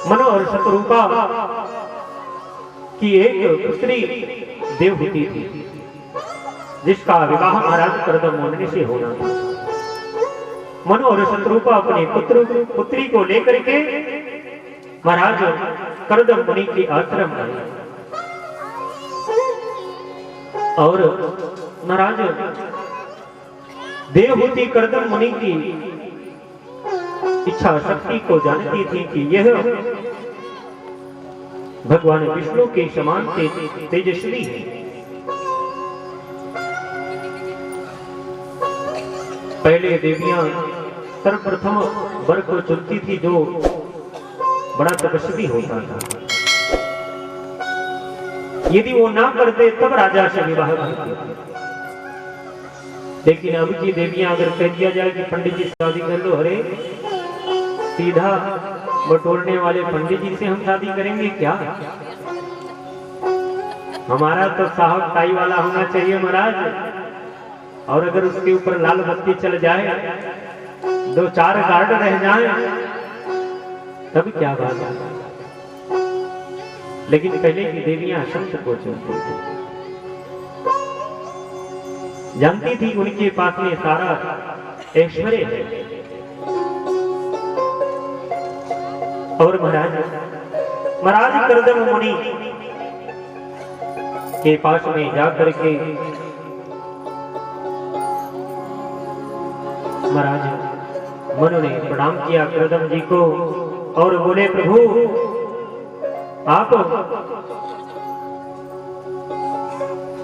मनु और शतरूपा की एक पुत्री देवहूति थी, जिसका विवाह महाराज करदम मुनि से होना था। मनु और शतरूपा अपने पुत्री को लेकर के महाराज करदम मुनि के आश्रम आए और महाराज देवहूति करदम मुनि की इच्छा शक्ति को जानती थी कि यह भगवान विष्णु के समान तेजस्वी है। पहले देवियां सर्वप्रथम वर को चुनती थी जो बड़ा तपस्वी होता था। यदि वो ना करते तब राजा से विवाह करते। लेकिन अब की देवियां अगर कह दिया जाए कि पंडित जी शादी कर लो, अरे सीधा बटोरने वाले पंडित जी से हम शादी करेंगे क्या? हमारा तो साहब टाई वाला होना चाहिए महाराज, और अगर उसके ऊपर लाल बत्ती चल जाए, 2-4 गार्ड रह जाए, तब क्या बात है। लेकिन पहले की देवियां संत को चुनती थी, जानती थी उनके पास में सारा ऐश्वर्य है। और महाराज करदम मुनि के पास में जाकर के महाराज मनु ने प्रणाम किया करदम जी को और बोले, प्रभु आप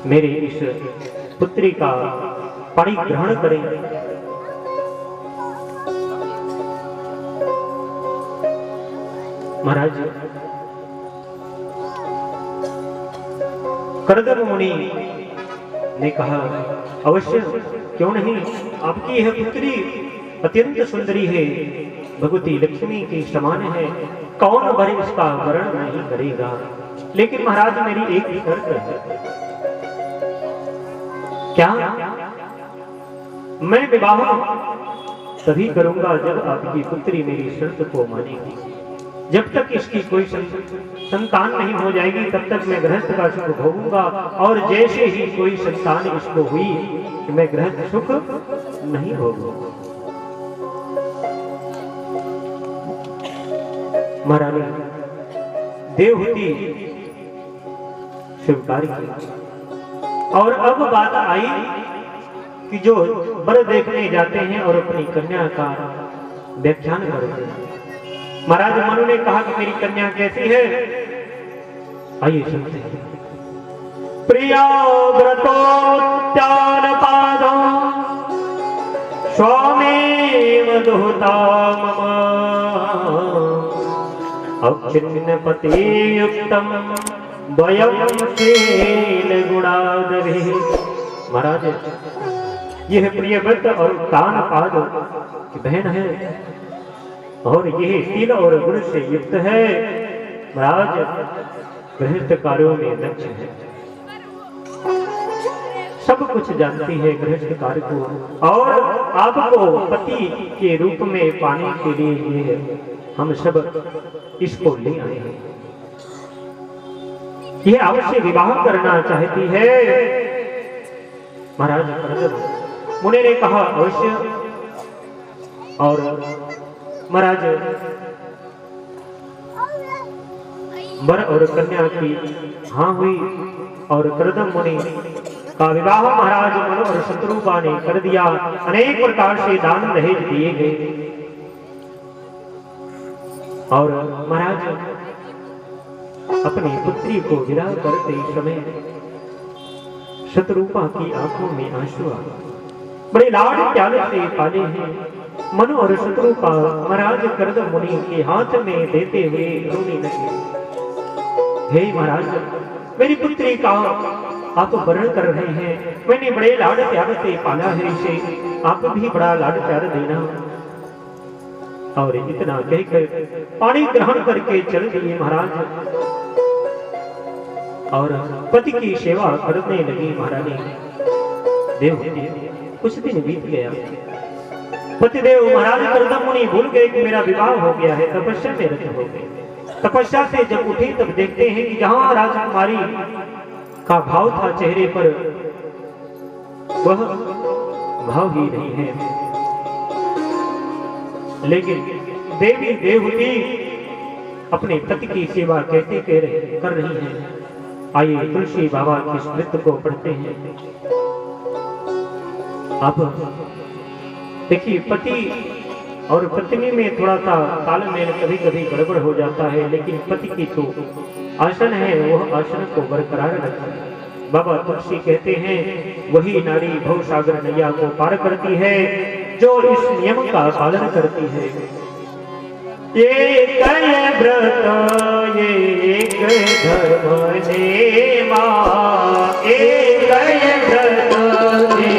मेरी इस पुत्री का पाणी ग्रहण करें। महाराज करदम मुनि ने कहा, अवश्य, क्यों नहीं, आपकी यह पुत्री अत्यंत सुंदरी है, भगवती लक्ष्मी के समान है, कौन वर इसका वर्ण नहीं करेगा। लेकिन महाराज मेरी एक शर्त है। क्या? मैं विवाह तभी करूंगा जब आपकी पुत्री मेरी शर्त को मानेगी। जब तक इसकी कोई संतान नहीं हो जाएगी तब तक मैं गृहस्थ का सुख भोगूंगा, और जैसे ही कोई संतान इसको हुई कि मैं गृहस्थ सुख नहीं भोगूंगा। महारानी देवहूति स्वीकार की। और अब बात आई कि जो वर देखने जाते हैं और अपनी कन्या का व्याख्यान करते हैं। महाराज मनु ने कहा कि मेरी कन्या कैसी है, आइए सुनते हैं। प्रिया व्रतोत्यान पादो स्वामेव दुहता मम अक्षिन्न पति युक्तम वयम शील गुणादभि। महाराज यह प्रिय व्रत और उत्तान पाद की बहन है और यह शील और गुण से युक्त है। महाराज गृहस्थ कार्यों में दक्ष है, सब कुछ जानती है गृहस्थ कार्य को, और आपको पति के रूप में पाने के लिए ये हम सब इसको ले आए हैं। यह अवश्य विवाह करना चाहती है। महाराज करदम मुनि ने कहा, अवश्य। और महाराज वर और कन्या की हाँ हुई और करदम मुनि का विवाह महाराज मनु और शतरूपा ने कर दिया। अनेक प्रकार से दान दहेज दिए गए और महाराज अपनी पुत्री को विदा करते समय शतरूपा की आंखों में आंसू आ। बड़े लाड प्यार से पाले हैं मनु और शतरूपा महाराज करदम मुनि के हाथ में देते हुए रोने लगे। हे महाराज, मेरी पुत्री का आप वर्ण कर रहे हैं, मैंने बड़े लाड प्यार से पाला है इसे, आप भी बड़ा लाड प्यार देना। और इतना कहकर पानी ग्रहण करके चल दिए महाराज और पति की सेवा करने लगी महारानी देवहूति। कुछ दिन बीत गया, पतिदेव महाराज करदम मुनि भूल गए कि मेरा विवाह हो गया है, तपस्या में रत हो गए। तपस्या से जब उठे तब देखते हैं कि जहां राजकुमारी का भाव था चेहरे पर, वह भाव ही नहीं है। लेकिन देवी देवती अपने पति की सेवा कैसे कर रही हैं। आइए तुलसी बाबा की स्मृति को पढ़ते हैं। अब देखिए, पति और पत्नी में थोड़ा सा तालमेल कभी कभी गड़बड़ हो जाता है, लेकिन पति की जो आसन है वह आसन को बरकरार रखता है। बाबा तुलसी कहते हैं, वही नारी भव सागर नैया को पार करती है जो इस नियम का पालन करती है। ये कय व्रत ये धर्म नेमा, ये कय व्रत ये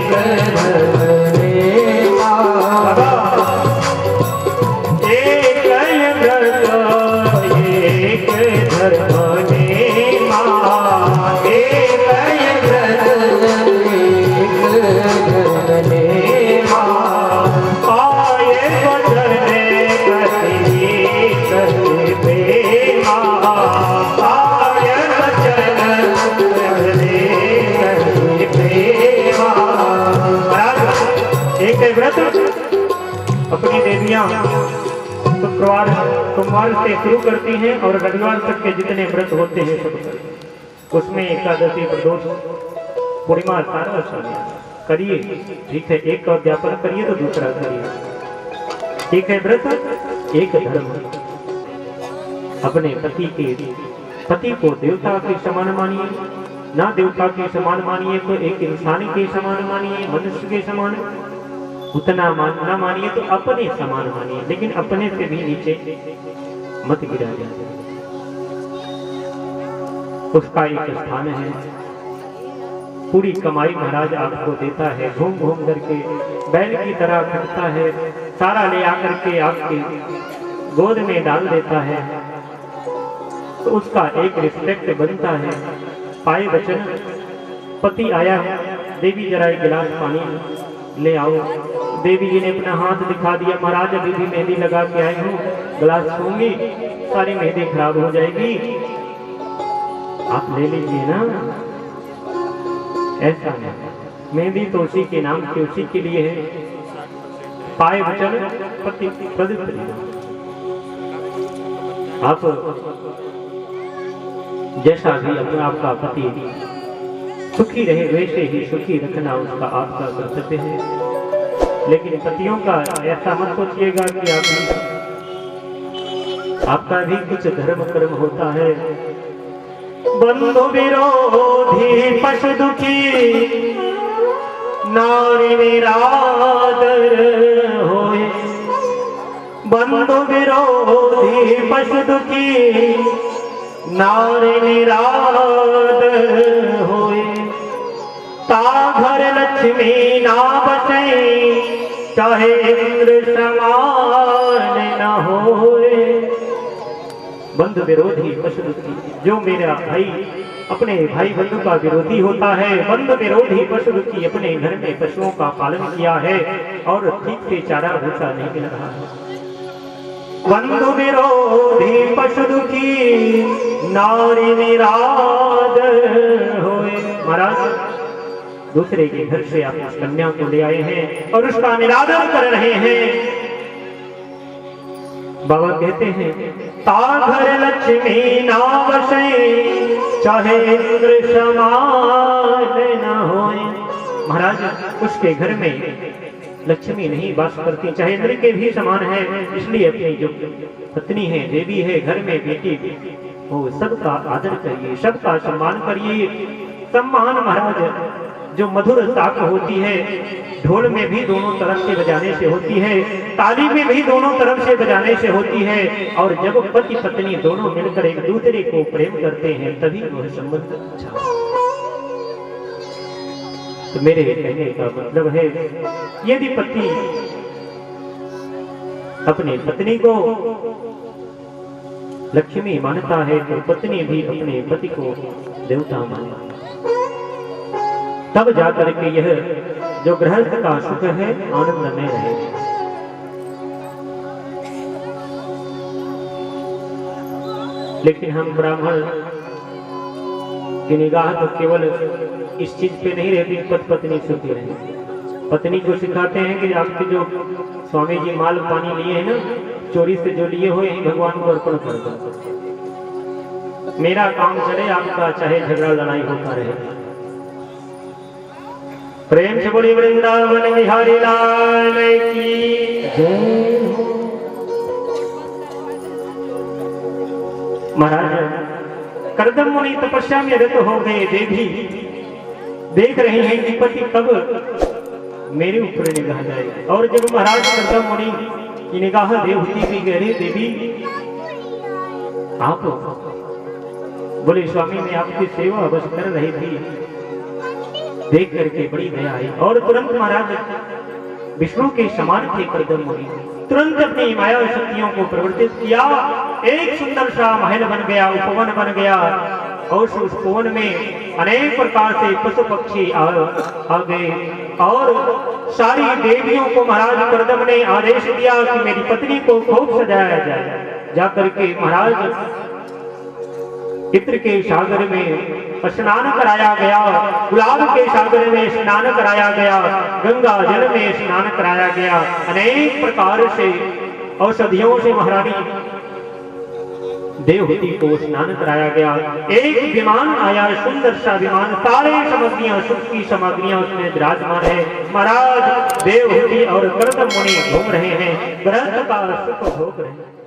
धर्म नेमा, ये कय व्रत ये धर्म नेमा, ये कय व्रत ये धर्म नेमा, आए बचने अपनी देवियां सोमवार से शुरू करती हैं और रविवार तक के जितने व्रत होते हैं सब, उसमें एकादशी, प्रदोष, पूर्णिमा सारा शामिल करिए। ठीक है, एक का अध्यापन करिए तो दूसरा करिए। एक है व्रत, एक धर्म। अपने पति को देवता के समान मानिए, ना देवता के समान मानिए तो एक इंसान के समान मानिए, मनुष्य के समान उतना ना मानिए तो अपने समान मानिए, लेकिन अपने से भी नीचे मत गिरा जाए। उसका एक स्थान है, पूरी कमाई महाराज आपको देता है, घूम घूम करके बैल की तरह खटता है, सारा ले आकर के आपकी गोद में डाल देता है, तो उसका एक रिस्पेक्ट बनता है। पाए वचन, पति आया, देवी जरा एक गिलास पानी ले आओ। देवी जी ने अपना हाथ दिखा दिया, महाराज अभी भी मेहंदी लगा के आई हूँ, गिलास छूंगी सारी मेहंदी खराब हो जाएगी, आप ले लीजिए ना। ऐसा नहीं, मेहंदी तो उसी के नाम से, उसी के लिए है। पाए वचन पति प्रदीप, आप जैसा भी अपना आपका पति सुखी रहे वैसे ही सुखी रखना उसका आपका कर्तव्य है। लेकिन पतियों का ऐसा मत सोचिएगा कि आपका भी कुछ धर्म कर्म होता है। बंधु विरोधी पशु दुखी नारी निरादर होए, बंधु विरोधी पशु दुखी नारी निरादर होए, ता घर लक्ष्मी ना बसे चाहे इंद्र समान न होए। बंधु विरोधी पशु दुखी, जो मेरा भाई अपने भाई बंधु का विरोधी होता है, बंधु विरोधी पशु दुखी, अपने घर में पशुओं का पालन किया है और ठीक से चारा भूसा नहीं मिल रहा है। बंधु विरोधी पशु दुखी नारी निराद होए। महाराज दूसरे के घर से आप उस कन्या को ले आए हैं और उसका निरादर कर रहे हैं। बाबा कहते हैं, ता घर लक्ष्मी ना बसे चाहे इंद्र समान न होए। महाराज उसके घर में लक्ष्मी नहीं वास करती, चाहे इंद्र के भी समान है। इसलिए अपनी जो पत्नी है, देवी है, घर में बेटी, वो सबका आदर करिए, सबका सम्मान करिए। सम्मान महाराज जो मधुर ताक होती है, ढोल में भी दोनों तरफ से बजाने से होती है, ताली में भी दोनों तरफ से बजाने से होती है। और जब पति पत्नी दोनों मिलकर एक दूसरे को प्रेम करते हैं तभी वह संबंध अच्छा। तो मेरे कहने का मतलब है, यदि पति अपने पत्नी को लक्ष्मी मानता है तो पत्नी भी अपने पति को देवता माने, तब जाकर के यह जो गृहस्थ का सुख है आनंद में रहे। लेकिन हम ब्राह्मण की निगाह तो केवल इस चीज पे नहीं रहती, पति पत्नी सुखी रहे। पत्नी को सिखाते हैं कि आपके जो स्वामी जी माल पानी लिए हैं ना, चोरी से जो लिए हुए हैं भगवान को अर्पण कर दो। मेरा काम चले, आपका चाहे झगड़ा लड़ाई होता रहे। प्रेम से बोली वृंदावन बिहारी लाल की जय। महाराज कर्दम मुनि तपस्या में रत हो गए। देवी देख रहे हैं कि पति कब मेरे ऊपर निगाह जाएगा। और जब महाराज कर्दम मुनि की निगाह देवहूति की गहरी, देवी आप बोले स्वामी मैं आपकी सेवा बस कर रही थी, देख करके बड़ी दया आई। और तुरंत महाराज विष्णु के समान थे कर्दम मुनि, तुरंत अपनी माया शक्तियों को प्रवर्तित किया। एक सुंदर सा महल बन गया, उपवन बन गया। और उस उपवन में अनेक प्रकार से पशु पक्षी आ गए। और सारी देवियों को महाराज कर्दम ने आदेश दिया कि मेरी पत्नी को खूब सजाया जाए। जाकर के महाराज चित्र के सागर में स्नान कराया गया, गुलाब के सागर में स्नान कराया गया, गंगा जल में स्नान कराया गया। अनेक प्रकार से औषधियों से महारानी देवहूति को स्नान कराया गया। एक विमान आया, सुंदर सा विमान, सारे सामग्रियां, सुख की सामग्रियां उसमें विराजमान है। महाराज देवहूति और कर्दम मुनि घूम रहे हैं, व्रत का सुख भोग रहे हैं।